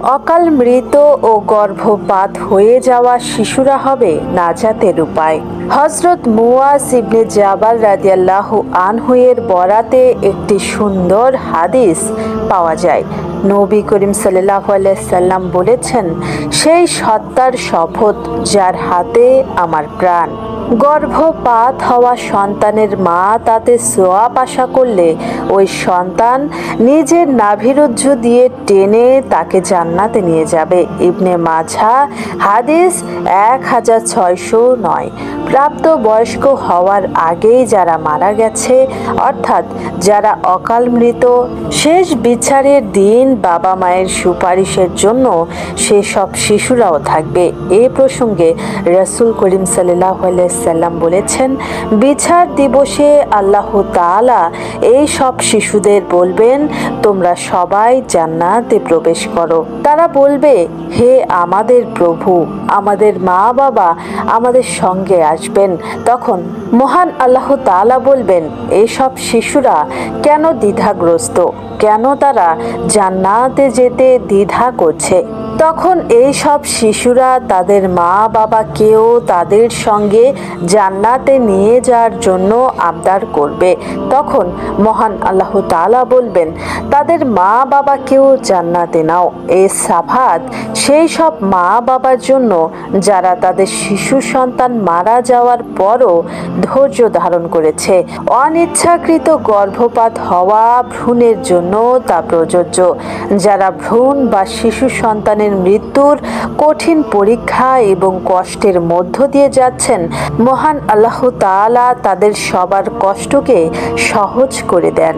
অকাল মৃত ও গর্ভপাত হয়ে যাওয়া শিশুরা হবে নাজাতের উপায়। হযরত মুয়াজ ইবনে জাবাল রাদিয়াল্লাহু আনহু এর বরাতে একটি সুন্দর হাদিস পাওয়া যায়। নবী করিম সাল্লাল্লাহু আলাইহি সাল্লাম বলেছেন, সেই সত্তার শপথ যার হাতে আমার প্রাণ, গর্ভপাত হওয়া সন্তানের মা তাতে সোয়াব আশা করলে ওই সন্তান নিজের নাভিরজ্জু দিয়ে টেনে তাকে জান্নাতে নিয়ে যাবে। ইবনে মাঝা হাদিস 1609। প্রাপ্ত বয়স্ক হওয়ার আগেই যারা মারা গেছে, অর্থাৎ যারা অকাল মৃত, শেষ বিচারের দিন বাবা মায়ের সুপারিশের জন্য সেসব শিশুরাও থাকবে। এ প্রসঙ্গে রাসূল করিম সাল্লাল্লাহু আলাইহি সাল্লাম বলেছেন, বিচার দিবসে আল্লাহ তাআলা এই সব শিশুদের বলবেন, তোমরা সবাই জান্নাতে প্রবেশ করো। তারা বলবে, হে আমাদের প্রভু, আমাদের মা বাবা আমাদের সঙ্গে আসবেন। তখন মহান আল্লাহ তাআলা বলবেন, এইসব শিশুরা কেন দ্বিধাগ্রস্ত, কেন তারা জান্নাতে যেতে দ্বিধা করছে? তখন এই সব শিশুরা তাদের মা বাবাকেও তাদের সঙ্গে জান্নাতে নিয়ে যাওয়ার জন্য আবদার করবে। তখন মহান আল্লাহ তাআলা বলবেন, তাদের মা বাবাকেও জান্নাতে নাও। এই সাফাত সেই সব মা বাবার জন্য যারা তাদের শিশু সন্তান মারা যাওয়ার পরও ধৈর্য ধারণ করেছে। অনিচ্ছাকৃত গর্ভপাত হওয়া ভ্রূণের জন্য তা প্রযোজ্য। যারা ভ্রূণ বা শিশু সন্তানের মৃত্যুর কঠিন পরীক্ষা এবং কষ্টের মধ্য দিয়ে যাচ্ছেন, মহান আল্লাহ তাআলা তাদের সবার কষ্টকে সহজ করে দেন।